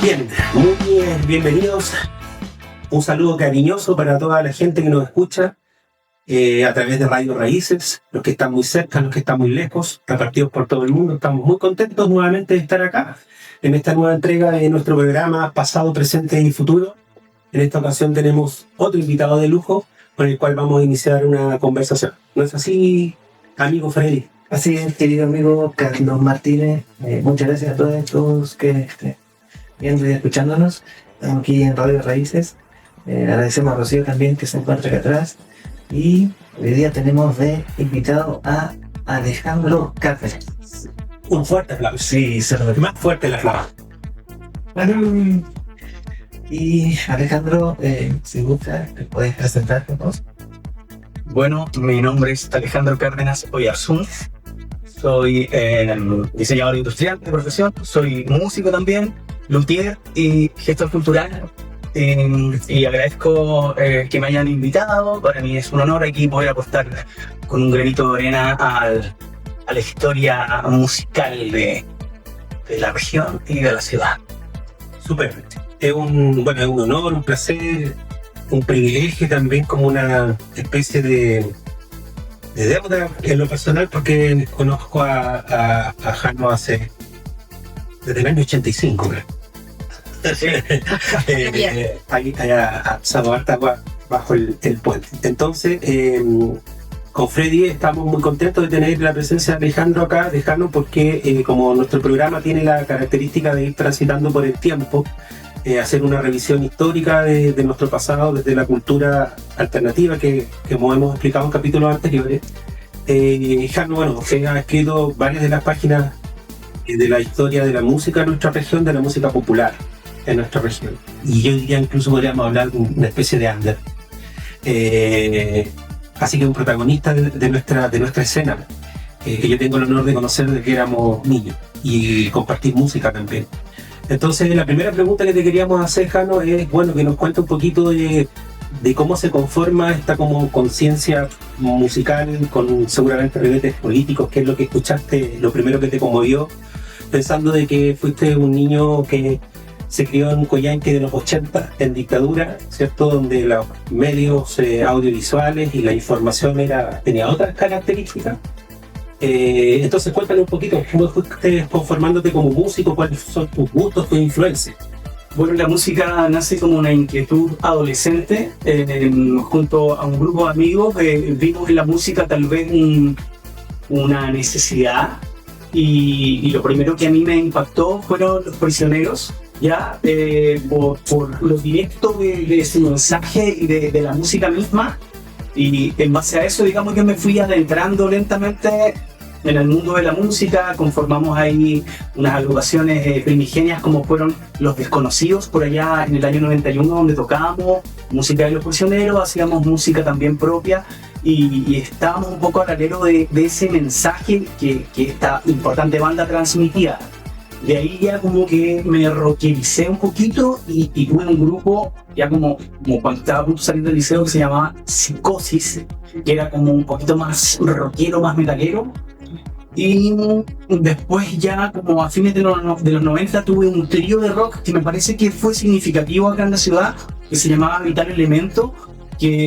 Bien, muy bienvenidos. Un saludo cariñoso para toda la gente que nos escucha a través de Radio Raíces, los que están muy cerca, los que están muy lejos, repartidos por todo el mundo. Estamos muy contentos nuevamente de estar acá en esta nueva entrega de nuestro programa Pasado, Presente y Futuro. En esta ocasión tenemos otro invitado de lujo con el cual vamos a iniciar una conversación. ¿No es así, amigo Freddy? Así es, querido amigo Carlos Martínez. Muchas gracias a todos que estén viendo y escuchándonos. Estamos aquí en Radio Raíces. Agradecemos a Rocío también que se encuentra acá atrás. Y hoy día tenemos de invitado a Alejandro Cárdenas. Un fuerte aplauso. Sí, más fuerte el aplauso. Y Alejandro, si gusta, ¿te puedes presentar con vos? Bueno, mi nombre es Alejandro Cárdenas Oyarzún. Soy diseñador industrial de profesión, soy músico también, luthier y gestor cultural. Y agradezco que me hayan invitado. Para mí es un honor aquí poder apostar con un granito de arena a la historia musical de la región y de la ciudad. Súper. Es un honor, un placer, un privilegio también, como una especie de deuda en lo personal, porque conozco a Jano desde el año 85. Ahí ha pasado harta agua bajo el puente. Entonces, con Freddy estamos muy contentos de tener la presencia de Alejandro acá, Alejandro, porque como nuestro programa tiene la característica de ir transitando por el tiempo, hacer una revisión histórica de nuestro pasado desde la cultura alternativa que como hemos explicado en capítulos anteriores. Jano, ha escrito varias de las páginas de la historia de la música en nuestra región, de la música popular en nuestra región. Y yo diría incluso podríamos hablar de una especie de under. Así que un protagonista de nuestra escena, que yo tengo el honor de conocer desde que éramos niños y compartir música también. Entonces, la primera pregunta que te queríamos hacer, Jano, es que nos cuente un poquito de cómo se conforma esta como conciencia musical con seguramente revetes políticos, qué es lo que escuchaste, lo primero que te conmovió, pensando de que fuiste un niño que se crió en Coyhaique de los 80, en dictadura, ¿cierto? Donde los medios audiovisuales y la información tenía otras características. Entonces cuéntale un poquito, ¿cómo fuiste conformándote como músico? ¿Cuáles son tus gustos, tus influencias? Bueno, la música nace como una inquietud adolescente. Junto a un grupo de amigos vimos en la música tal vez una necesidad, y lo primero que a mí me impactó fueron Los Prisioneros, ya por lo directo de su mensaje y de la música misma. Y en base a eso, digamos que me fui adentrando lentamente en el mundo de la música. Conformamos ahí unas agrupaciones primigenias como fueron Los Desconocidos por allá en el año 91, donde tocábamos música de Los Prisioneros, hacíamos música también propia y estábamos un poco al alero de ese mensaje que esta importante banda transmitía. De ahí ya como que me rockericé un poquito y tuve un grupo ya como cuando estaba a punto de salir del liceo, que se llamaba Psicosis, que era como un poquito más rockero, más metalero. Y después ya como a fines de los 90 tuve un trío de rock que me parece que fue significativo acá en la ciudad, que se llamaba Vital Elemento,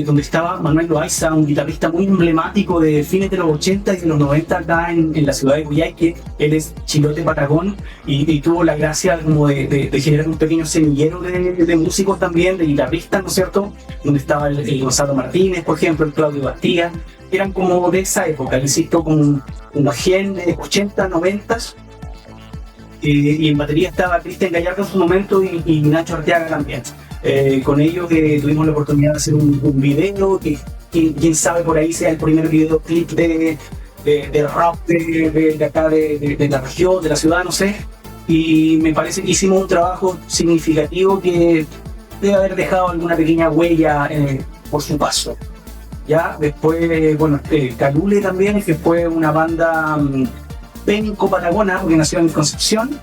donde estaba Manuel Loaiza, un guitarrista muy emblemático de fines de los 80 y de los 90 acá en la ciudad de Coyhaique. Él es chilote patagón y tuvo la gracia como de generar un pequeño semillero de músicos también, de guitarristas, ¿no es cierto? Donde estaba el Gonzalo Martínez, por ejemplo, el Claudio Bastía. Eran como de esa época, insisto, como una gen de 80, 90. Y en batería estaba Cristian Gallardo en su momento y Nacho Arteaga también. Con ellos tuvimos la oportunidad de hacer un video que quién sabe por ahí sea el primer videoclip de rock de acá de la región, de la ciudad, no sé. Y me parece que hicimos un trabajo significativo que debe haber dejado alguna pequeña huella por su paso. Ya después, Calule también, que fue una banda penco-patagona, porque nació en Concepción.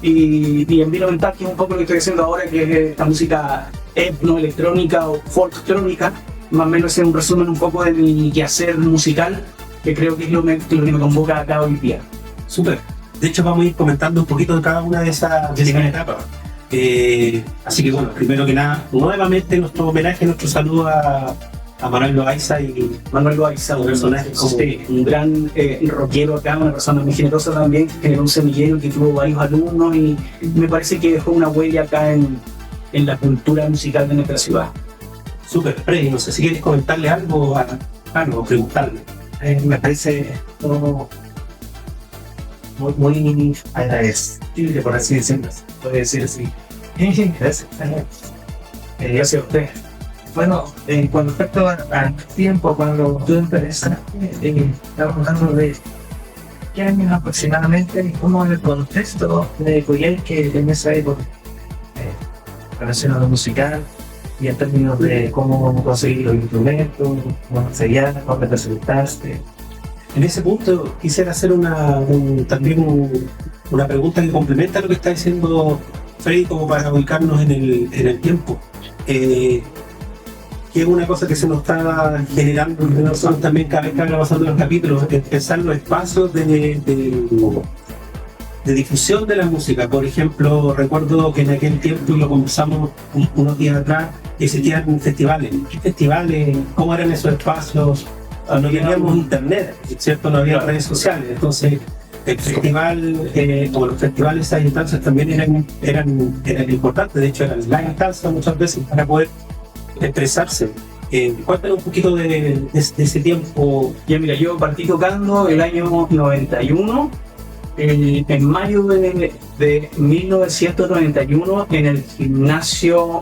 Y en Vilo Mental, que es un poco lo que estoy haciendo ahora, que es esta música etnoelectrónica o folktrónica. Más o menos es un resumen un poco de mi quehacer musical, que creo que es lo que me convoca acá hoy día. Súper. De hecho, vamos a ir comentando un poquito de cada una de esas etapas. Así que bueno, primero que nada, nuevamente nuestro homenaje, nuestro saludo a Manuel Loaiza y Manuel Loaiza, un personaje como un gran rockero acá, una persona muy generosa también, que generó un semillero que tuvo varios alumnos y me parece que dejó una huella acá en la cultura musical de nuestra ciudad. Súper, Freddy, no sé si quieres comentarle algo o preguntarle. Me parece todo muy agradecible, por así decirlo. Puede decir así. Gracias. Gracias a usted. Bueno, con respecto al tiempo, cuando tú empezaste, estamos hablando de qué años aproximadamente, cómo el contexto de Coyhaique que en esa época, relacionado musical, y en términos de cómo conseguir los instrumentos, cómo ensayar, cómo te presentaste. En ese punto quisiera hacer también una pregunta que complementa lo que está diciendo Freddy, como para ubicarnos en el tiempo. Que es una cosa que se nos está generando entre nosotros también cada vez que van pasando los capítulos, empezar los espacios de difusión de la música. Por ejemplo, recuerdo que en aquel tiempo, lo conversamos unos días atrás, existían festivales. ¿Qué festivales? ¿Cómo eran esos espacios? No teníamos internet, ¿cierto? No había redes sociales. Entonces, el festival, o los festivales, esas instancias también eran importantes. De hecho, eran la instancia muchas veces para poder expresarse. Cuéntanos un poquito de ese tiempo. Ya mira, yo partí tocando el año 91, en mayo de 1991, en el gimnasio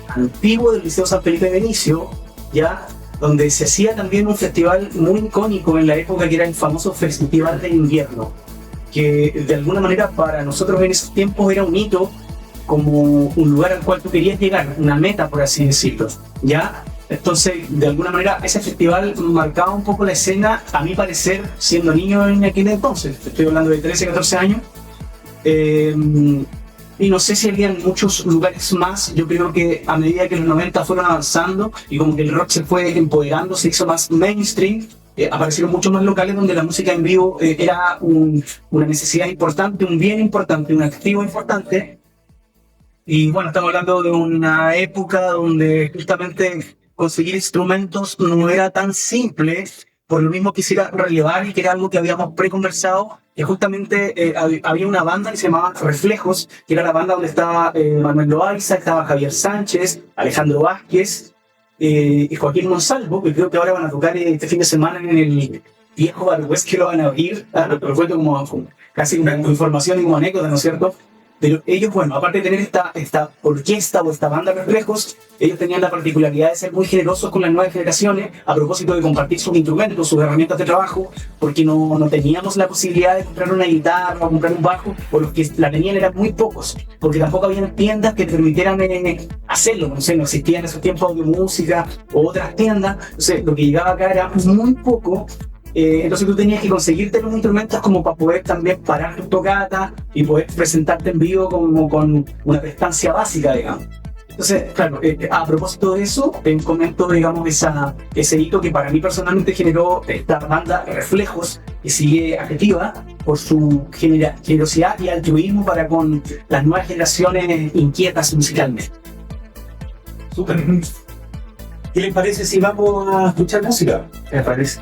antiguo del Liceo San Felipe de Benicio, ya, donde se hacía también un festival muy icónico en la época, que era el famoso Festival de Invierno, que de alguna manera para nosotros en esos tiempos era un hito, como un lugar al cual tú querías llegar, una meta, por así decirlo, ¿ya? Entonces, de alguna manera, ese festival marcaba un poco la escena, a mi parecer, siendo niño en aquel entonces, estoy hablando de 13, 14 años, y no sé si había muchos lugares más. Yo creo que a medida que los 90 fueron avanzando y como que el rock se fue empoderando, se hizo más mainstream, aparecieron muchos más locales donde la música en vivo era una necesidad importante, un bien importante, un activo importante. Y bueno, estamos hablando de una época donde justamente conseguir instrumentos no era tan simple. Por lo mismo quisiera relevar, y que era algo que habíamos preconversado, que justamente había una banda que se llamaba Reflejos, que era la banda donde estaba Manuel Loaiza, estaba Javier Sánchez, Alejandro Vázquez y Joaquín Monsalvo, que creo que ahora van a tocar este fin de semana en el viejo Bar West, que lo van a abrir. Pero fue como casi una información y como anécdota, ¿no es cierto? Pero ellos, bueno, aparte de tener esta orquesta o esta banda Reflejos, ellos tenían la particularidad de ser muy generosos con las nuevas generaciones a propósito de compartir sus instrumentos, sus herramientas de trabajo, porque no teníamos la posibilidad de comprar una guitarra o comprar un bajo, o los que la tenían eran muy pocos, porque tampoco había tiendas que te permitieran hacerlo. No sé, no existían en esos tiempos de música o otras tiendas. Entonces, lo que llegaba acá era muy poco. Entonces tú tenías que conseguirte los instrumentos como para poder también parar tu tocata y poder presentarte en vivo como con una prestancia básica, digamos. Entonces, claro, a propósito de eso, comento, digamos, ese hito que para mí personalmente generó esta banda Reflejos, que sigue activa por su generosidad y altruismo para con las nuevas generaciones inquietas musicalmente. Súper. ¿Qué les parece si vamos a escuchar música? Me parece.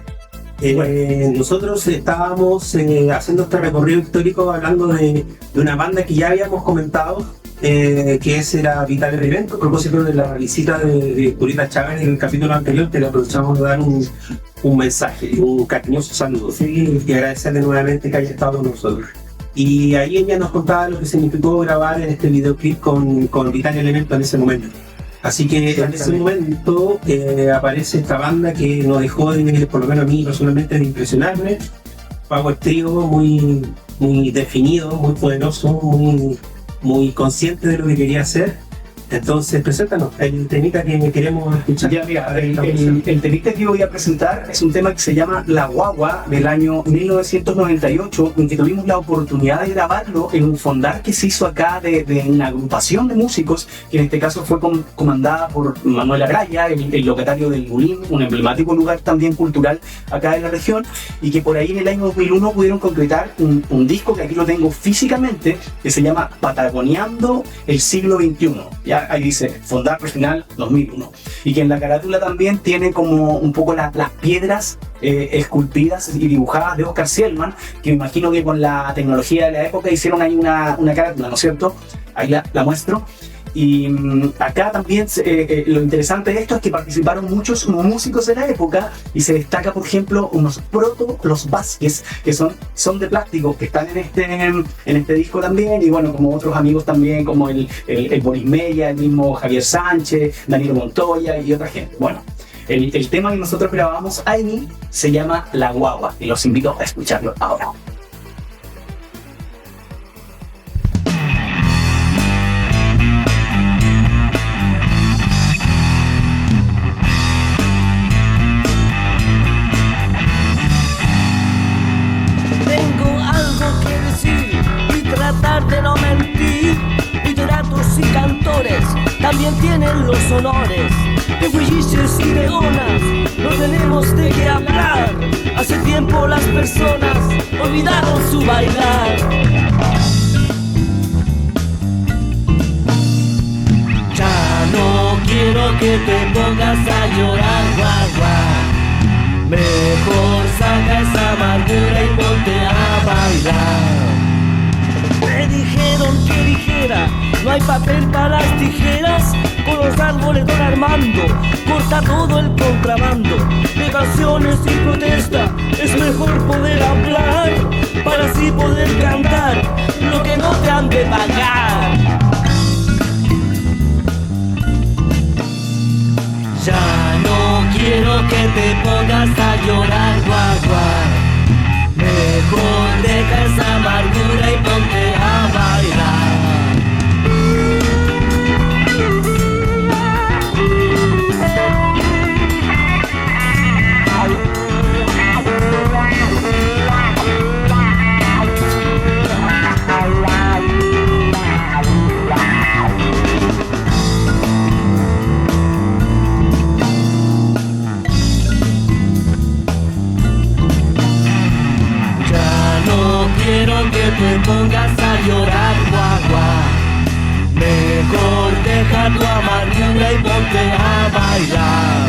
Nosotros estábamos haciendo este recorrido histórico hablando de una banda que ya habíamos comentado, que era Vital Elemento, a propósito de la visita de Purita Chávez en el capítulo anterior, que le aprovechamos de dar un mensaje, un cariñoso saludo, ¿sí? Y agradecerle nuevamente que haya estado con nosotros. Y ahí ella nos contaba lo que significó grabar este videoclip con Vital Elemento en ese momento. Así que en ese momento aparece esta banda que nos dejó, por lo menos a mí personalmente, de impresionarme. Power Trio muy definido, muy poderoso, muy consciente de lo que quería hacer. Entonces, preséntanos el temita que queremos escuchar. Ya, mira, el temita que voy a presentar es un tema que se llama La Guagua, del año 1998, en que tuvimos la oportunidad de grabarlo en un fondar que se hizo acá de una agrupación de músicos, que en este caso fue comandada por Manuel Araya, el locatario del Bulín, un emblemático lugar también cultural acá en la región, y que por ahí en el año 2001 pudieron concretar un disco que aquí lo tengo físicamente, que se llama Patagoniando el siglo XXI. Ya ahí dice Fondar Regional 2001. Y que en la carátula también tiene como un poco las piedras esculpidas y dibujadas de Oscar Sielman, que me imagino que con la tecnología de la época hicieron ahí una carátula, ¿no es cierto? Ahí la muestro. Y acá también lo interesante de esto es que participaron muchos músicos de la época y se destaca, por ejemplo, los Vázquez, que son de plástico, que están en este disco también, y bueno, como otros amigos también, como el Boris Mella, el mismo Javier Sánchez, Danilo Montoya y otra gente. Bueno, el tema que nosotros grabamos ahí se llama La Guagua y los invito a escucharlo ahora. De no mentir, literatos y cantores también tienen los honores. De huilliches y de onas no tenemos de qué hablar. Hace tiempo las personas olvidaron su bailar. Ya no quiero que te pongas a llorar, guagua. Mejor saca esa amargura y ponte a bailar. Me dijeron que dijera, no hay papel para las tijeras. Con los árboles don Armando corta todo el contrabando. De canciones y protesta es mejor poder hablar, para así poder cantar lo que no te han de pagar. Ya no quiero que te pongas a llorar, guagua. Mejor deja esa amargura y ponte a bailar. Quiero que te pongas a llorar, guagua. Mejor deja tu amargura y ponte a bailar.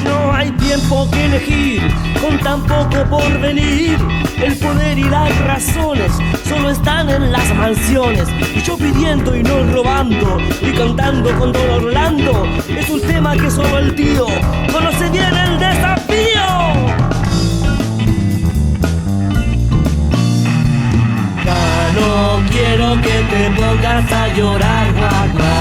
No hay tiempo que elegir, con tan poco por venir. El poder y las razones solo están en las mansiones. Y yo pidiendo y no robando, y cantando con Don Orlando. Es un tema que solo el tío conoce bien el desafío. No quiero que te pongas a llorar, guagua.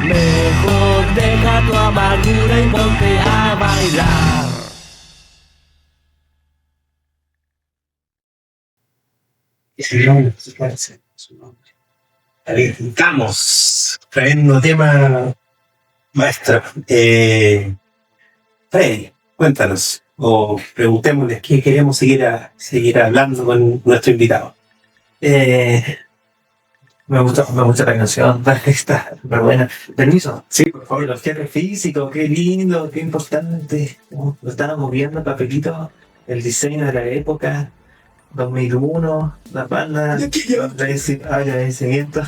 Mejor deja tu amargura y ponte a bailar. Arrancamos. Tremendo tema, maestro. Freddy, cuéntanos, o preguntémosles qué queremos seguir hablando con nuestro invitado. Me gusta la canción, está súper buena. Permiso. Sí, por favor. Los cierres físicos, qué lindo, qué importante. Lo estábamos viendo, papelito, el diseño de la época, 2001, la banda, agradecimiento.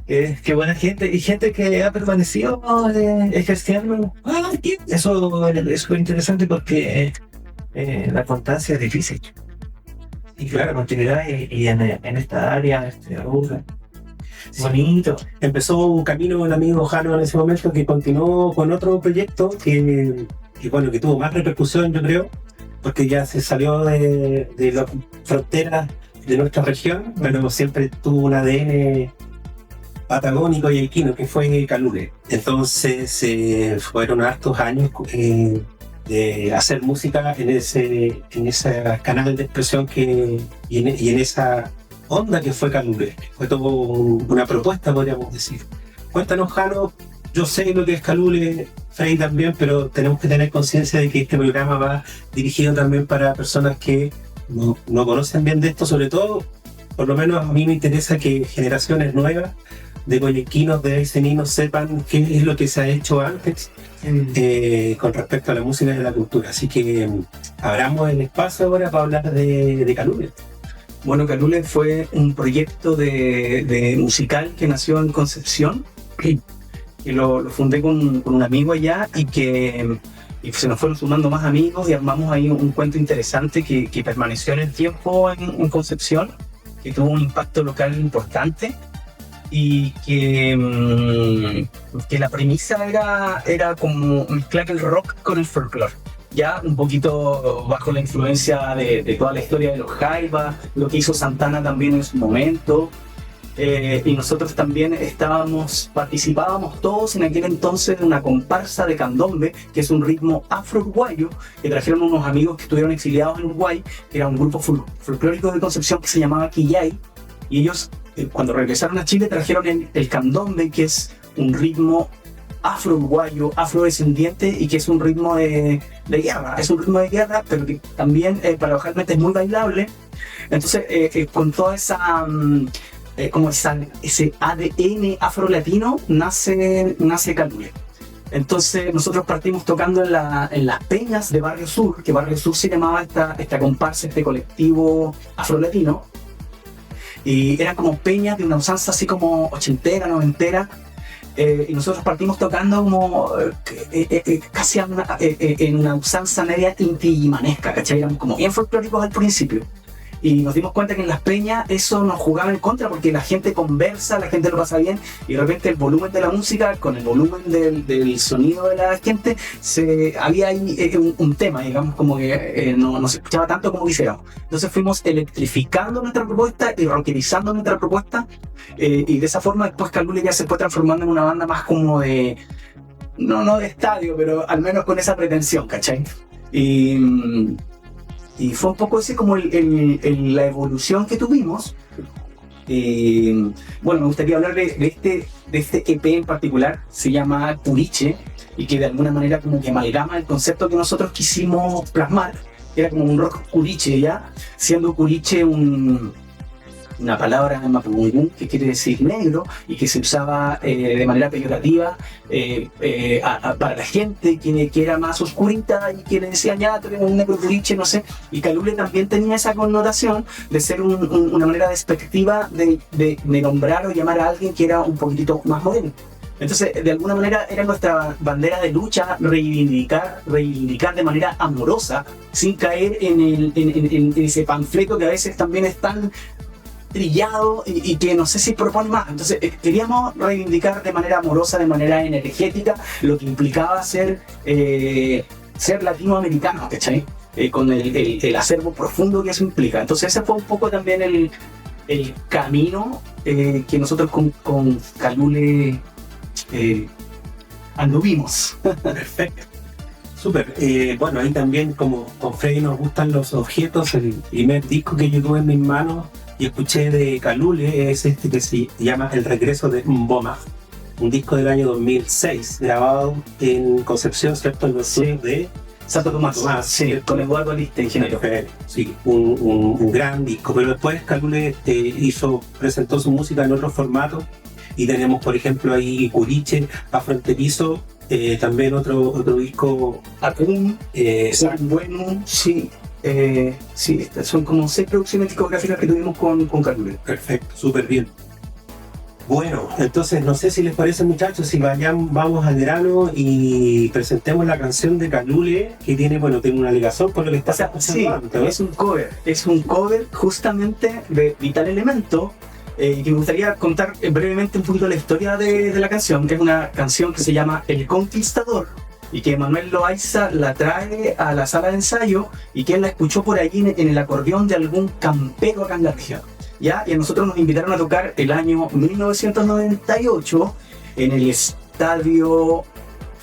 Qué buena gente, y gente que ha permanecido ejerciendo. Eso es muy interesante porque la constancia es difícil. Y claro, la continuidad y en esta área, bonito. Empezó un camino un amigo Jano en ese momento que continuó con otro proyecto que tuvo más repercusión, yo creo, porque ya se salió de las fronteras de nuestra región, pero siempre tuvo un ADN patagónico y aiquino, que fue Calule. Entonces fueron hartos años de hacer música en ese canal de expresión y en esa onda que fue Calule. Fue todo una propuesta, podríamos decir. Cuéntanos, Jano. Yo sé lo que es Calule, Frei también, pero tenemos que tener conciencia de que este programa va dirigido también para personas que no conocen bien de esto, sobre todo, por lo menos a mí me interesa que generaciones nuevas de coyequinos, de aiceninos sepan qué es lo que se ha hecho antes con respecto a la música y a la cultura. Así que abramos el espacio ahora para hablar de Calule. Bueno, Calule fue un proyecto de musical que nació en Concepción, que lo fundé con un amigo allá y se nos fueron sumando más amigos y armamos ahí un cuento interesante que permaneció en el tiempo en Concepción, que tuvo un impacto local importante y que la premisa era como mezclar el rock con el folclore. Ya un poquito bajo la influencia de toda la historia de los Jaivas, lo que hizo Santana también en su momento. Y nosotros también participábamos todos en aquel entonces de una comparsa de candombe, que es un ritmo afro-uruguayo, que trajeron unos amigos que estuvieron exiliados en Uruguay, que era un grupo folclórico de Concepción que se llamaba Quillay, y ellos cuando regresaron a Chile trajeron el candombe, que es un ritmo afro-uruguayo, afrodescendiente y que es un ritmo de guerra, pero que también paradójicamente es muy bailable. Entonces con toda esa... como ese ADN afro-latino nace Calule. Entonces nosotros partimos tocando en las peñas de Barrio Sur, que Barrio Sur se llamaba esta comparsa, este colectivo afro-latino, y eran como peñas de una usanza así como ochentera, noventera, y nosotros partimos tocando como casi en una usanza media inti-manesca, ¿cachai? Éramos como bien folclóricos al principio. Y nos dimos cuenta que en las peñas eso nos jugaba en contra porque la gente conversa, la gente lo pasa bien y de repente el volumen de la música con el volumen del sonido de la gente había ahí un tema, digamos, como que no se escuchaba tanto como quisiéramos. Entonces fuimos electrificando nuestra propuesta y rockerizando nuestra propuesta y de esa forma después Calule ya se fue transformando en una banda más como de, no de estadio, pero al menos con esa pretensión, ¿cachai? Y fue un poco así como la evolución que tuvimos. Bueno, me gustaría hablar de este EP en particular, se llama Curiche, y que de alguna manera como que amalgama el concepto que nosotros quisimos plasmar. Era como un rock curiche, ¿ya? Siendo curiche una palabra en mapudungún que quiere decir negro y que se usaba de manera peyorativa para la gente que era más oscurita y que le decían ya, tú eres un negro curiche, no sé. Y Calule también tenía esa connotación de ser una manera despectiva de nombrar o llamar a alguien que era un poquitito más moreno. Entonces, de alguna manera era nuestra bandera de lucha reivindicar de manera amorosa, sin caer en ese panfleto que a veces también es tan trillado y que no sé si propone más. Entonces queríamos reivindicar de manera amorosa, de manera energética, lo que implicaba ser latinoamericano, ¿cachai? Con el acervo profundo que eso implica. Entonces ese fue un poco también el camino que nosotros con Calule anduvimos. Perfecto. Súper. Bueno, ahí también como con Freddy nos gustan los objetos, el primer disco que yo tuve en mis manos y escuché de Calule es este que se llama El Regreso de Mboma, un disco del año 2006 grabado en Concepción, ¿cierto? En los estudios de Santo Tomás, sí, con Eduardo Aliste, ingeniero. Sí, un gran disco, pero después Calule presentó su música en otro formato y tenemos por ejemplo ahí Curiche, Afronterizo, también otro disco Acum, bueno, sí. Sí, son como 6 producciones discográficas que tuvimos con Calule. Perfecto, súper bien. Bueno, entonces no sé si les parece, muchachos, si vamos al grano y presentemos la canción de Calule, que tiene una ligazón con lo que está pasando. Sí, antes, es un cover justamente de Vital Elemento, que me gustaría contar brevemente un poquito la historia de la canción, que es una canción que se llama El Conquistador, y que Manuel Loaiza la trae a la sala de ensayo y que él la escuchó por allí en el acordeón de algún campero acá en la región. ¿Ya? Y a nosotros nos invitaron a tocar el año 1998 en el estadio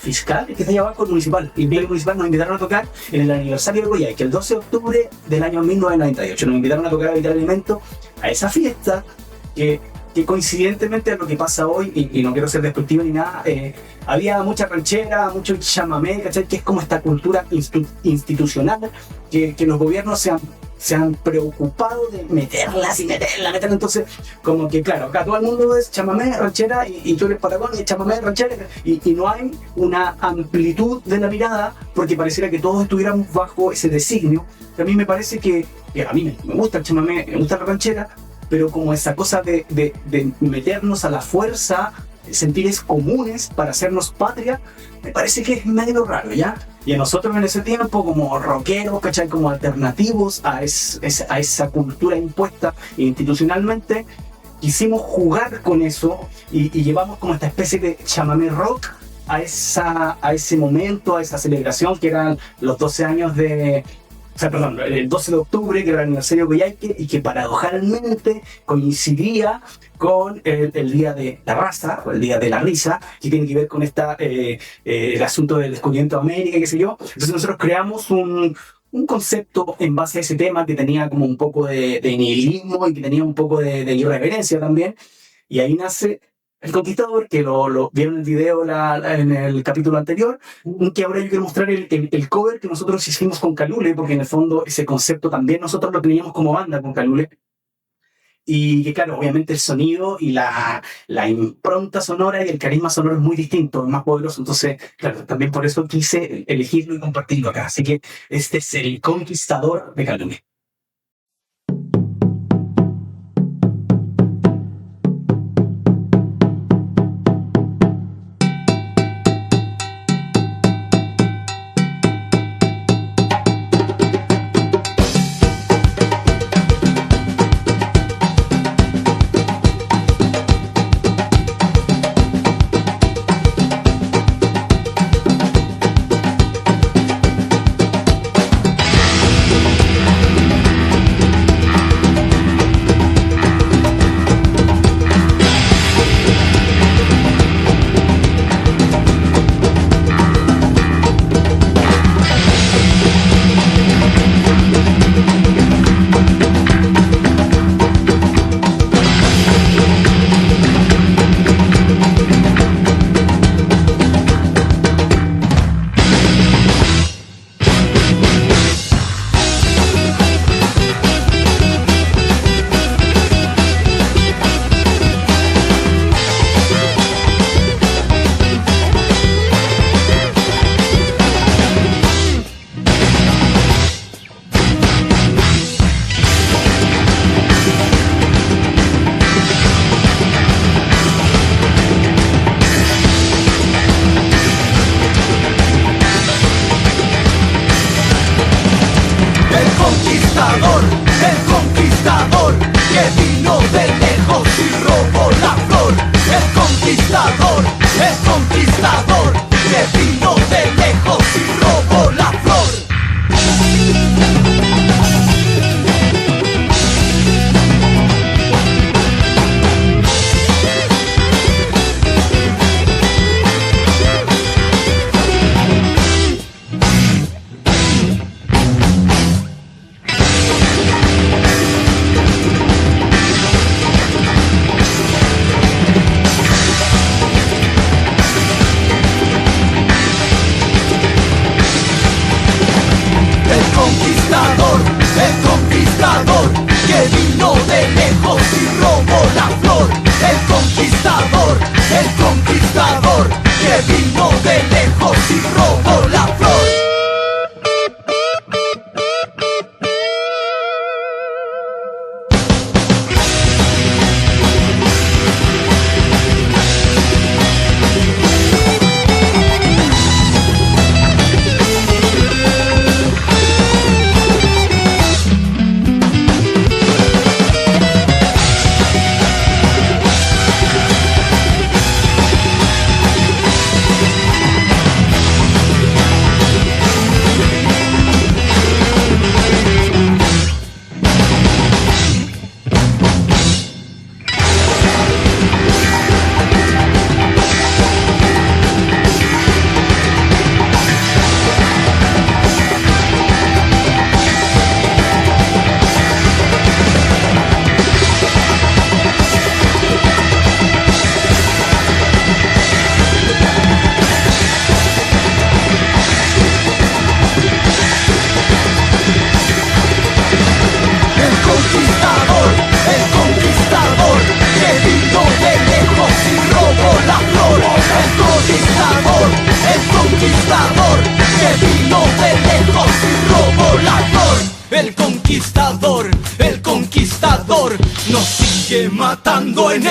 fiscal que está allá abajo, el municipal. Y el municipal nos invitaron a tocar en el aniversario de Goyay, que el 12 de octubre del año 1998. Nos invitaron a tocar a Vital Alimento a esa fiesta que coincidentemente a lo que pasa hoy, y no quiero ser despectivo ni nada, había mucha ranchera, mucho chamamé, ¿cachai? Que es como esta cultura institucional que los gobiernos se han preocupado de meterla. Entonces, como que claro, acá todo el mundo es chamamé, ranchera, y tú eres Patagón y chamamé, ranchera, y no hay una amplitud de la mirada, porque pareciera que todos estuviéramos bajo ese designio. Que a mí me parece que a mí me gusta el chamamé, me gusta la ranchera, pero como esa cosa de meternos a la fuerza, sentires comunes para hacernos patria, me parece que es medio raro, ¿ya? Y a nosotros en ese tiempo, como rockeros, ¿cachai? Como alternativos a esa cultura impuesta institucionalmente, quisimos jugar con eso y llevamos como esta especie de chamamé rock a ese momento, a esa celebración que eran los 12 años el 12 de octubre, que era el aniversario de Coyhaique, y que paradojalmente coincidía con el Día de la Raza, o el Día de la Risa, que tiene que ver con el asunto del descubrimiento de América, qué sé yo. Entonces nosotros creamos un concepto en base a ese tema que tenía como un poco de nihilismo y que tenía un poco de irreverencia también, y ahí nace El Conquistador, que lo vieron en el video en el capítulo anterior, que ahora yo quiero mostrar el cover que nosotros hicimos con Calule, porque en el fondo ese concepto también nosotros lo teníamos como banda con Calule. Y que claro, obviamente el sonido y la impronta sonora y el carisma sonoro es muy distinto, es más poderoso. Entonces, claro, también por eso quise elegirlo y compartirlo acá. Así que este es El Conquistador de Calule.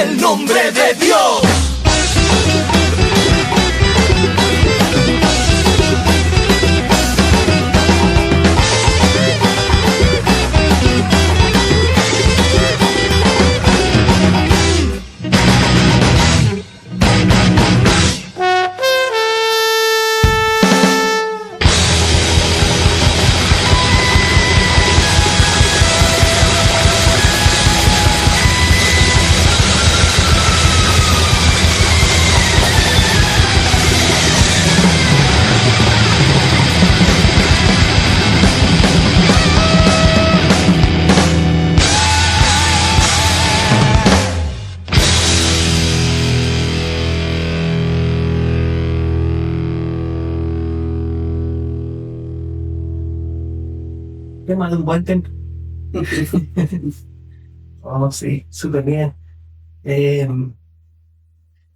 el nombre de Dios. Tema de un buen tiempo. Oh, sí, súper bien.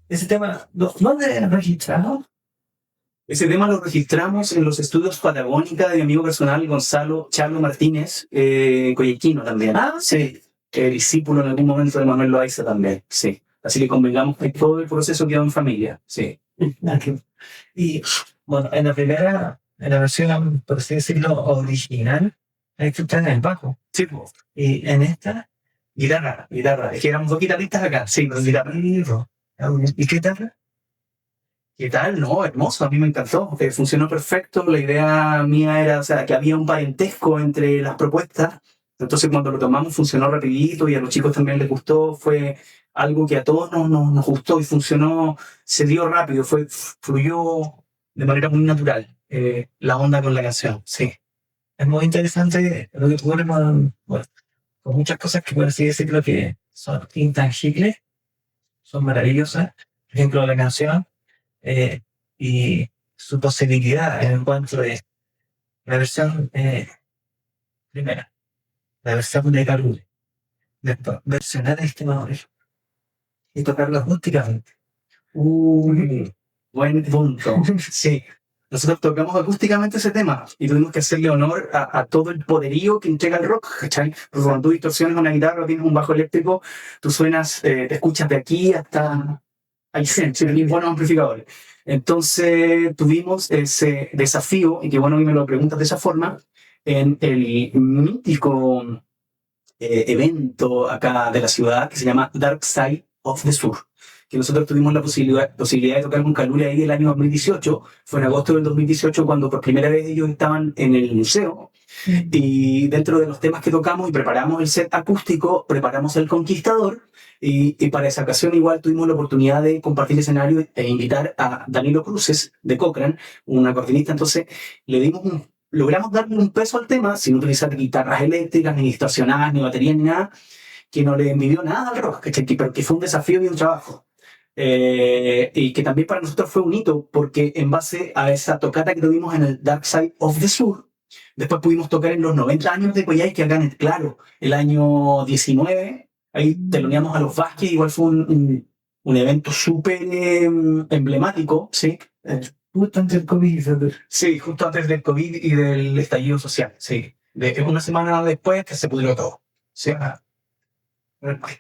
Ese tema, ¿dónde registrado? Ese tema lo registramos en los estudios Patagónica de mi amigo personal Gonzalo Charlo Martínez, coyequino también. Ah, sí. Discípulo en algún momento de Manuel Loaiza también, sí. Así que convengamos que todo el proceso quedó en familia, sí. Y bueno, en la versión, por así decirlo, original, hay que estar en el bajo. Sí, Y en esta, guitarra. Es que éramos dos guitarristas acá, sí, dos guitarras. ¿Y qué tal? ¿Qué tal? No, hermoso, a mí me encantó, funcionó perfecto. La idea mía era, o sea, que había un parentesco entre las propuestas. Entonces cuando lo tomamos funcionó rapidito y a los chicos también les gustó. Fue algo que a todos nos gustó y funcionó, se dio rápido, fluyó de manera muy natural la onda con la canción, sí. Es muy interesante lo que ocurre con muchas cosas que, por así decirlo, que son intangibles, son maravillosas. Por ejemplo, la canción y su posibilidad en cuanto de la versión primera, la versión de Carule, después versionar este modelo y tocarlo acústicamente. Buen punto, sí. Nosotros tocamos acústicamente ese tema y tuvimos que hacerle honor a todo el poderío que entrega el rock, ¿cachai? Porque cuando tú distorsionas una guitarra o tienes un bajo eléctrico, tú suenas, te escuchas de aquí hasta ahí, sí, buenos amplificadores. Entonces tuvimos ese desafío, y que bueno que me lo preguntas de esa forma, en el mítico evento acá de la ciudad que se llama Dark Side of the Sur, que nosotros tuvimos la posibilidad de tocar con Carule ahí el año 2018. Fue en agosto del 2018 cuando por primera vez ellos estaban en el museo, y dentro de los temas que tocamos y preparamos el set acústico, preparamos El Conquistador, y para esa ocasión igual tuvimos la oportunidad de compartir escenario e invitar a Danilo Cruces de Cochrane, un acordeonista. Entonces logramos darle un peso al tema sin utilizar guitarras eléctricas, ni distorsionadas, ni baterías, ni nada, que no le envidió nada al rock, pero que fue un desafío y un trabajo. Y que también para nosotros fue un hito, porque en base a esa tocata que tuvimos en el Dark Side of the Sur, después pudimos tocar en los 90 años de Coyhaique, que acá en el Claro, el año 19, ahí teloneamos a los Vázquez. Igual fue un evento súper emblemático, ¿sí? Justo antes del COVID. Sí, justo antes del COVID y del estallido social, sí. Una semana después que se pudrió todo. Sí.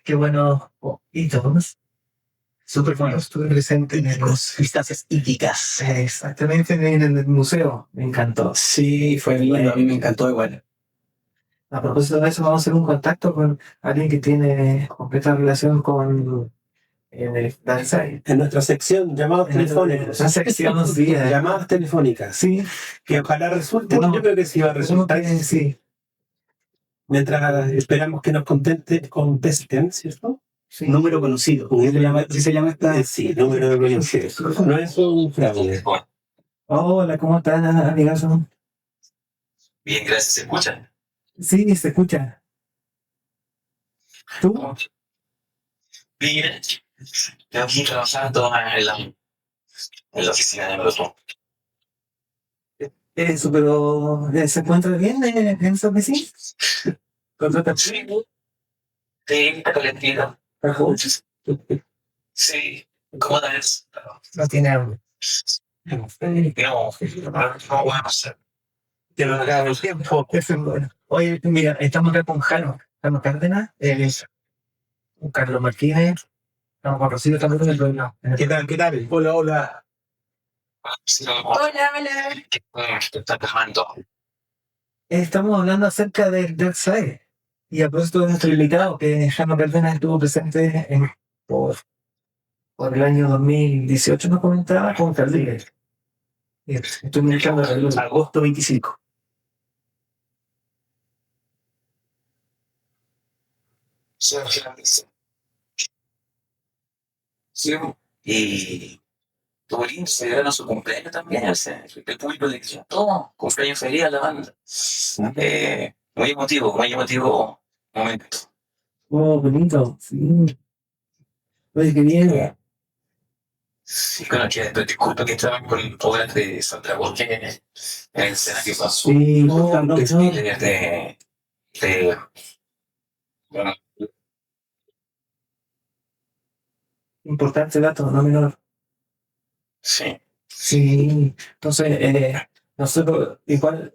Qué bueno. Hitos. Súper bueno. Estuve presente en las instancias hípicas. Exactamente, en el museo. Me encantó. Sí, fue lindo. A mí me encantó igual. A propósito de eso, vamos a hacer un contacto con alguien que tiene completa relación con el Darkside. En nuestra sección, llamadas telefónicas. Esa sección, sí. Llamadas telefónicas. Sí. Que ojalá resulte. Yo creo que sí va a resultar. Sí. Mientras esperamos que nos contesten, ¿cierto? Sí. Número conocido. ¿Así se llama esta? Sí, número conocido. No es un fraude. Hola, ¿cómo están, amigazo? Bien, gracias. ¿Se escuchan? Sí, se escucha. ¿Tú? Bien. Estoy aquí trabajando en la oficina de Melotón. Eso, pero ¿se encuentra bien en esa oficina? Sí, está calentito. Sí, ¿cómo estás? No tiene hambre. No, no voy a pasar. Te lo acabo el tiempo. Eso es bueno. Oye, mira, estamos acá con Carlos Cárdenas, un Carlos Martínez, Estamos con Rocío también en el programa. ¿Qué tal? ¿Qué tal? Hola, hola. Sí, Hola, hola. te está calmando. Estamos hablando acerca del Dark Side. Y a propósito de nuestro invitado, que Jano Cárdenas estuvo presente por el año 2018, nos comentaba, con Caldríguez. Estoy mirando la luz. Agosto 25. Sí, sí. Sí, y Turín celebra su cumpleaños también, o sea, el público le dice, todo, cumpleaños feliz a la banda. Muy emotivo momento. Oh, bonito. Sí. Oye, qué bien. Sí, bueno, que disculpa que estaban con obras de Sandra Borges en el escenario pasó. Sí, Oh, no, Desfiles de, bueno, importante dato, no menor. sí, Sí. Entonces, nosotros igual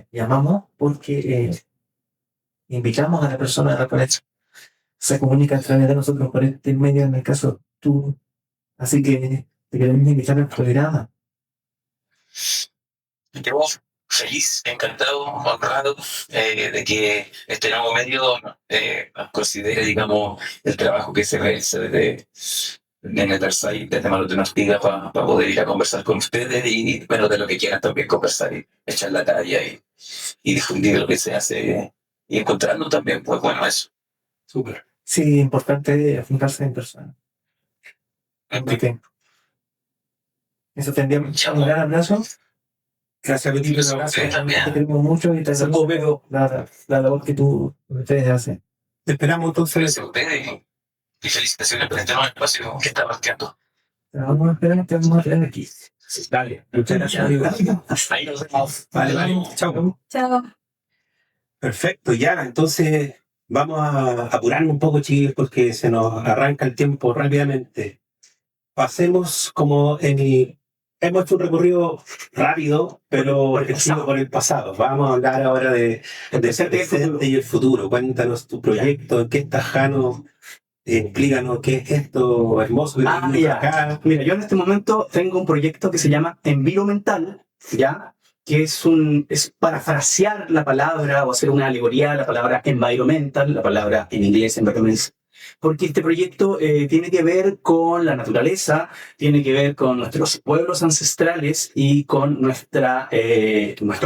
llamamos porque invitamos a la persona a la cual se comunica a través de nosotros por este medio, en el caso tú. Así que te queremos invitar al programa. yo feliz, encantado, honrado de que este nuevo medio considere, digamos, el trabajo que se realiza en el Versailles, desde Manuel de Ortiga, para poder ir a conversar con ustedes y, bueno, de lo que quieran también conversar y echar la talla y difundir lo que se hace y encontrarnos también, pues bueno, eso. Súper. Sí, importante juntarse en persona. Mucho tiempo. Eso te enviamos un gran abrazo. Gracias, Betito. Un abrazo. Ustedes también. Te queremos mucho y te Saludos, Beto. la labor que ustedes hacen. Te esperamos entonces. Gracias a ustedes y felicitaciones por este nuevo espacio que está marcando. Te vamos a esperar, te vamos a tener aquí. Dale. Muchas gracias, amigo. Ahí nos vemos. Vale, vale. Chao. Chao. Perfecto, ya. Entonces, vamos a apurarnos un poco, chiquillos, porque se nos arranca el tiempo rápidamente. Pasemos como hemos hecho un recorrido rápido, pero reflexivo por el pasado. Vamos a hablar ahora del presente y el futuro. Cuéntanos tu proyecto, en qué estás, Jano. Explícanos qué es esto hermoso que tenemos Ya. acá. Mira, yo en este momento tengo un proyecto que se llama Environmental, ¿ya? Que es parafrasear la palabra o hacer una alegoría a la palabra environmental, la palabra en inglés environment, porque este proyecto tiene que ver con la naturaleza, tiene que ver con nuestros pueblos ancestrales y con nuestro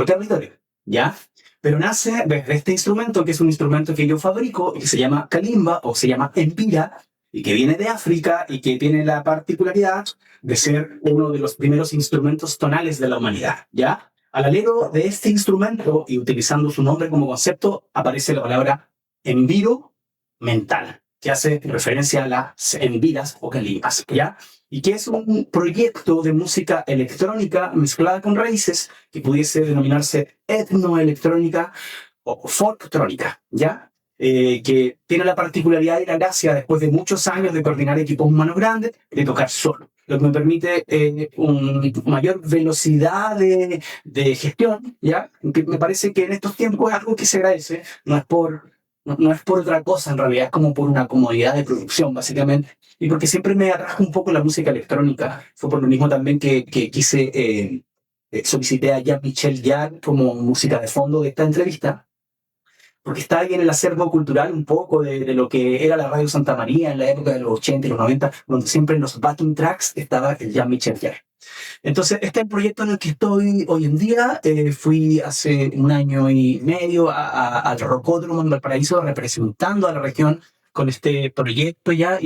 territorio, ¿ya? Pero nace desde este instrumento, que es un instrumento que yo fabrico y que se llama kalimba o se llama empira, y que viene de África y que tiene la particularidad de ser uno de los primeros instrumentos tonales de la humanidad, ¿ya? Al alero de este instrumento, y utilizando su nombre como concepto, aparece la palabra environmental, que hace referencia a las enviras o calimbas, ¿ya? Y que es un proyecto de música electrónica mezclada con raíces que pudiese denominarse etnoelectrónica o folktrónica, ¿ya? Que tiene la particularidad y la gracia, después de muchos años de coordinar equipos humanos grandes, de tocar solo, lo que me permite una mayor velocidad de gestión, ¿ya? Que me parece que en estos tiempos es algo que se agradece, no es por otra cosa en realidad, es como por una comodidad de producción, básicamente. Y porque siempre me atrajo un poco la música electrónica. Fue por lo mismo también que quise, solicité a Jean-Michel Jarre como música de fondo de esta entrevista, porque está ahí en el acervo cultural un poco de lo que era la Radio Santa María en la época de los 80 y los 90, donde siempre en los backing tracks estaba el Jean-Michel Jarre. Entonces, este es el proyecto en el que estoy hoy en día. Fui hace 1 año y medio al Rocódromo en Valparaíso representando a la región con este proyecto ya,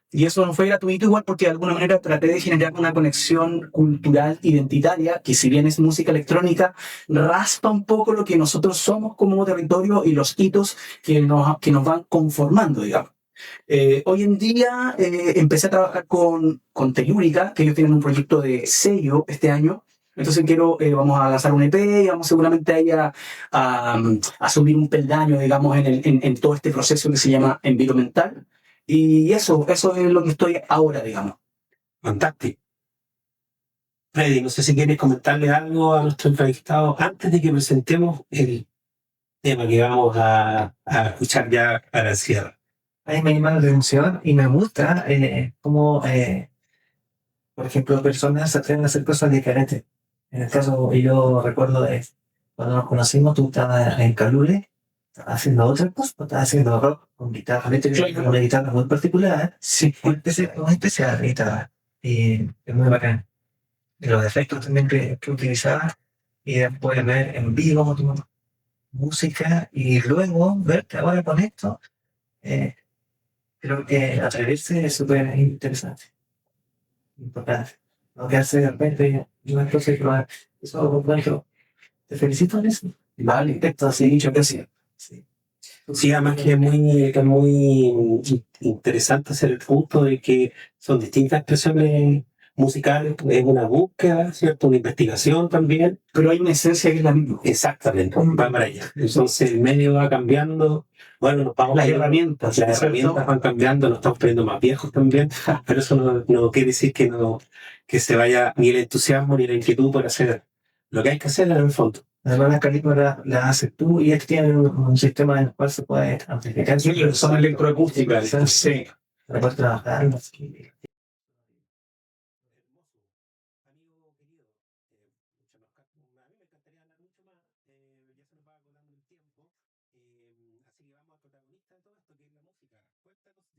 y eso no fue gratuito igual porque de alguna manera traté de generar una conexión cultural identitaria que, si bien es música electrónica, raspa un poco lo que nosotros somos como territorio y los hitos que nos van conformando, digamos. Hoy en día empecé a trabajar con Telúrica, que ellos tienen un proyecto de sello este año. Entonces vamos a lanzar un EP y vamos seguramente ahí a subir un peldaño, digamos, en todo este proceso que se llama Environmental. Y eso es lo que estoy ahora, digamos. Fantástico. Freddy, no sé si quieres comentarle algo a nuestro entrevistado antes de que presentemos el tema que vamos a escuchar ya para el cierre. ahí me llama la atención y me gusta cómo, por ejemplo, personas se atreven a hacer cosas diferentes. En el caso, yo recuerdo de cuando nos conocimos, tú estabas en Calule, estabas haciendo otra cosa, estabas haciendo rock con guitarra eléctrica, con una guitarra muy particular, Sí. muy especial guitarra, y es muy bacán. Y los efectos también que utilizabas, y después ver en vivo tu música, y luego verte ahora con esto, creo que atreverse es súper interesante, importante. No quedarse de repente y una cosa y probar. Eso lo encuentro. Te felicito en eso. Vale. Esto así dicho que sí. Sí. Sí, además que es muy interesante hacer el punto de que son distintas expresiones musicales, es una búsqueda, ¿cierto? Una investigación también. Pero hay una esencia que es la misma. Exactamente, va para allá. Entonces el medio va cambiando, bueno, nos vamos Las herramientas, las ¿cierto? herramientas van cambiando, nos estamos poniendo más viejos también, pero eso no quiere decir que se vaya ni el entusiasmo ni la inquietud por hacer lo que hay que hacer en el fondo. Además, las carículas las haces tú y ellos tienen un sistema en el cual se puede amplificar. Sí, son electroacústicas. Sí. Para poder trabajar. Así. Amigo querido, a mí me encantaría hablar mucho más, ya se nos va acabando el tiempo, así que vamos al protagonista de todo esto, que es la música. Cuéntanos de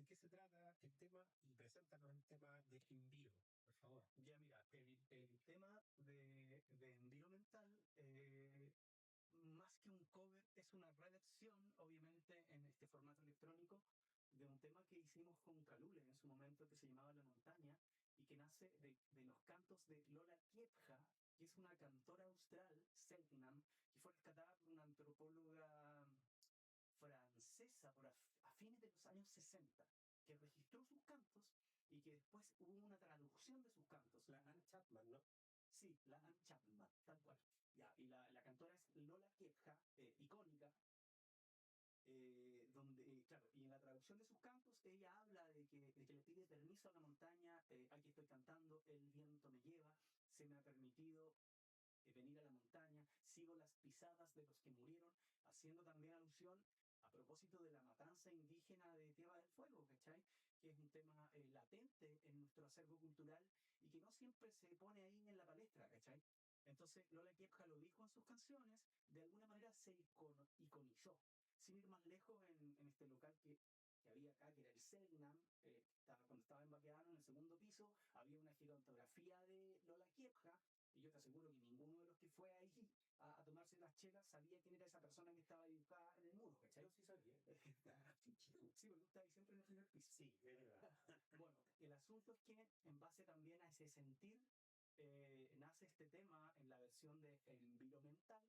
qué se trata el tema y preséntanos el tema de Enviro, por favor. Ya mira, el tema de Environmental, más que un cover, es una reversión, obviamente, en este formato electrónico, de un tema que hicimos con Calule en su momento, que se llamaba La Montaña, y que nace de los cantos de Lola Kiepja, que es una cantora austral, Selknam, que fue rescatada por una antropóloga francesa a fines de los años 60, que registró sus cantos y que después hubo una traducción de sus cantos. La Anne Chapman, ¿no? Sí, la Anne Chapman, tal cual. Ya, y la cantora es Lola Kiepja, icónica, donde, claro, y en la traducción de sus cantos ella habla de que le pide permiso a la montaña, aquí estoy cantando, el viento me lleva, se me ha permitido venir a la montaña, sigo las pisadas de los que murieron, haciendo también alusión a propósito de la matanza indígena de Tierra del Fuego, ¿cachai? Que es un tema latente en nuestro acervo cultural y que no siempre se pone ahí en la palestra, ¿cachai? Entonces Lola Kiepja lo dijo en sus canciones, de alguna manera se iconizó. Sin ir más lejos, en este local que había acá, que era el Selknam, cuando estaba en Baqueano, en el segundo piso, había una gigantografía de Lola Kiepja, y yo te aseguro que ninguno de los que fue ahí a tomarse las chelas sabía quién era esa persona que estaba dibujada en el muro, ¿cachai? Sí, sabía. Sí, porque está ahí siempre en el primer piso. Sí, es verdad. Bueno, el asunto es que, en base también a ese sentir, nace este tema en la versión de Environmental,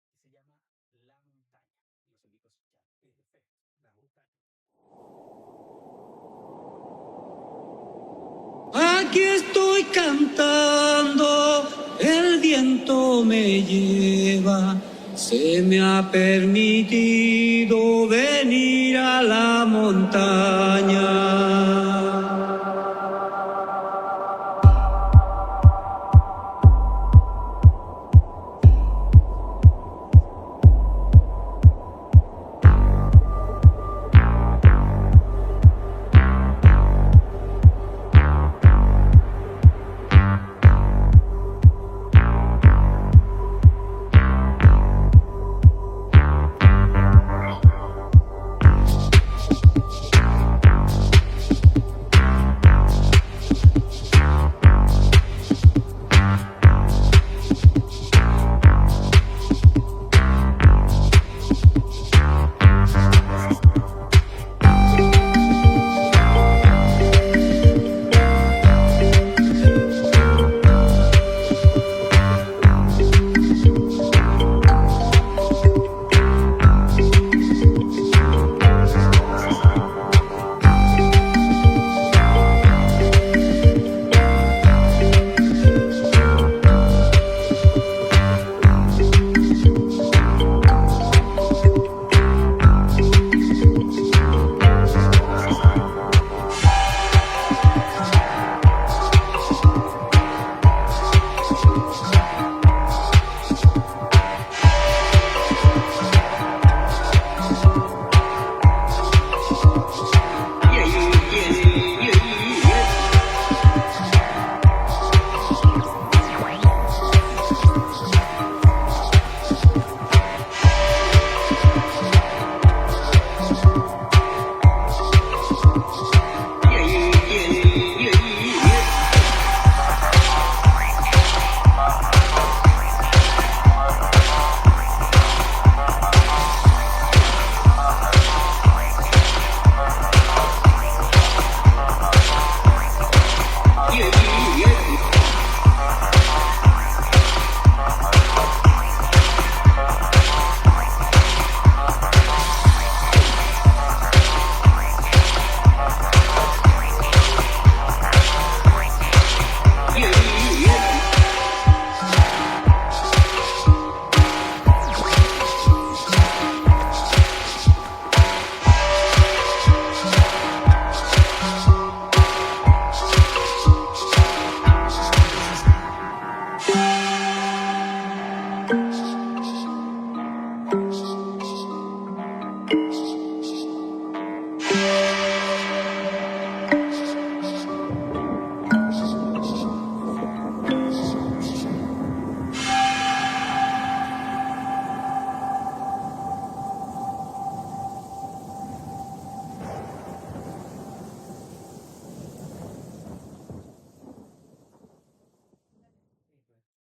que se llama La Montaña. Los invito a escuchar. Perfecto, La Montaña. Aquí estoy cantando, el viento me lleva, se me ha permitido venir a la montaña.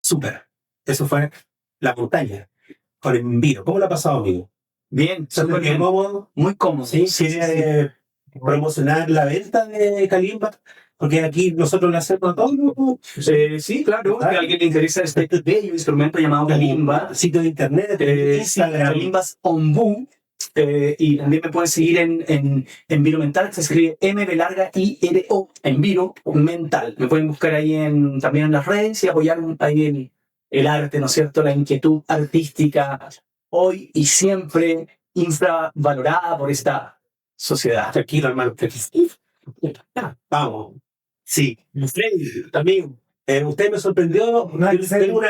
Súper. Eso fue la montaña. Con el envío. ¿Cómo lo ha pasado, amigo? Bien, ¿Se súper bien. cómodo? Muy cómodo. ¿Sí? ¿Quiere promocionar la venta de Kalimba? Porque aquí nosotros le hacemos a todos. Sí, claro, que a alguien le interesa este bello instrumento llamado Kalimba. Sitio de internet, Sí, Instagram. Kalimbas Ombú. Y también me pueden seguir en Enviro Mental, se escribe MB-IRO, Enviro Mental. Me pueden buscar ahí también en las redes y apoyar ahí el arte, ¿no es cierto? La inquietud artística, hoy y siempre infravalorada por esta sociedad. Tranquilo, hermano. Vamos. Sí. Freddy, también. Usted me sorprendió.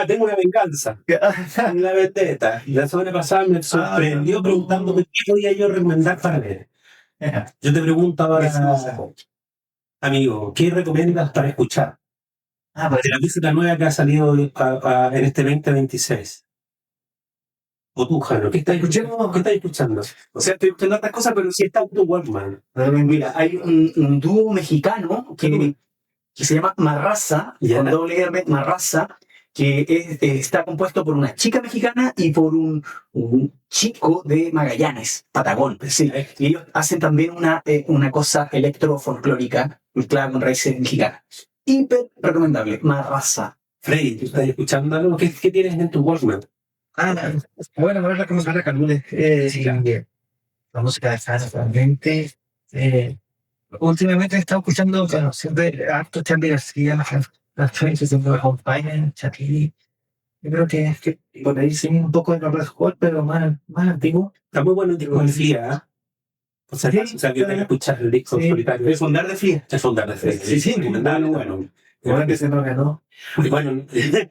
Tengo una venganza. Una vendetta. La semana pasada me sorprendió preguntándome qué podía yo recomendar para leer. Yo te pregunto ahora, amigo, ¿qué recomiendas para escuchar? Pues, De la música nueva que ha salido en este 2026. O tú, Jano, ¿qué estás escuchando? ¿Qué estás escuchando? O sea, estoy escuchando otras cosas, pero sí está Tu Walkman. Mira, hay un dúo mexicano que se llama Marraza, Ya. con doble R, Marraza, que está compuesto por una chica mexicana y por un chico de Magallanes, Patagón. Sí. Y ellos hacen también una cosa electrofolclórica mezclada con raíces mexicanas. Hiper recomendable, Marraza. Freddy, ¿tú estás escuchando algo? ¿Qué tienes en tu Walkman? bueno, ahora como se Calule, la música de Fans realmente. Últimamente he estado escuchando, bueno, siempre harto Charlie García, las Traces of the Home Charlie. Yo creo que es que por ahí sí un poco de Robert Scott, pero más antiguo. Está muy bueno el disco de Flia, ¿eh? O sea, que tengo que escuchar el disco solitario. El fondar de Flia. El fondar de Flia. Sí, bueno. Ahora que se nos ganó. Bueno,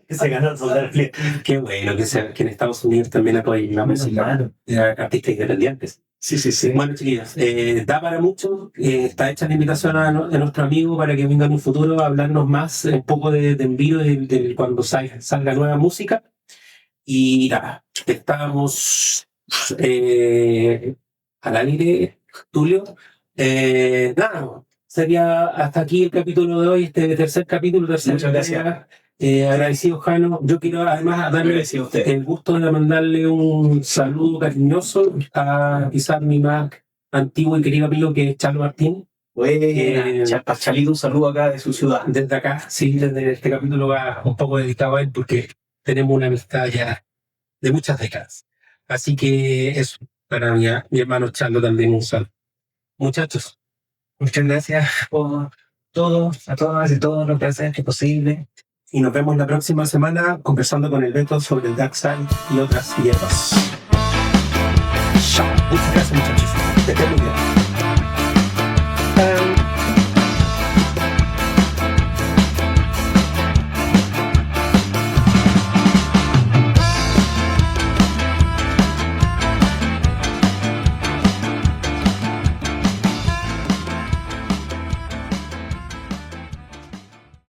se ganó el fondar de Flia. Qué bueno que en Estados Unidos también apoyen la música de artistas independientes. Sí. Bueno, chiquillos, da para mucho. Está hecha la invitación a nuestro amigo para que venga en un futuro a hablarnos más un poco de envío de cuando salga nueva música. Y nada, estamos al aire, Tulio. Nada, sería hasta aquí el capítulo de hoy, este tercer capítulo. Muchas gracias. Agradecido, Jano. Yo quiero además darle Agradecido a usted. el gusto de mandarle un saludo cariñoso a quizás mi más antiguo y querido amigo, que es Chalo Martín. Chalito, un saludo acá de su ciudad. Desde acá, sí, desde este capítulo va un poco dedicado a él porque tenemos una amistad ya de muchas décadas. Así que eso, para mi hermano Chalo también un saludo. Muchachos, Muchas gracias por todo, a todas y todo lo que hacen que es posible. y nos vemos la próxima semana conversando con el Beto sobre el Dark Side y otras hierbas. Chao. Muchas gracias, muchachos. Que estén muy bien.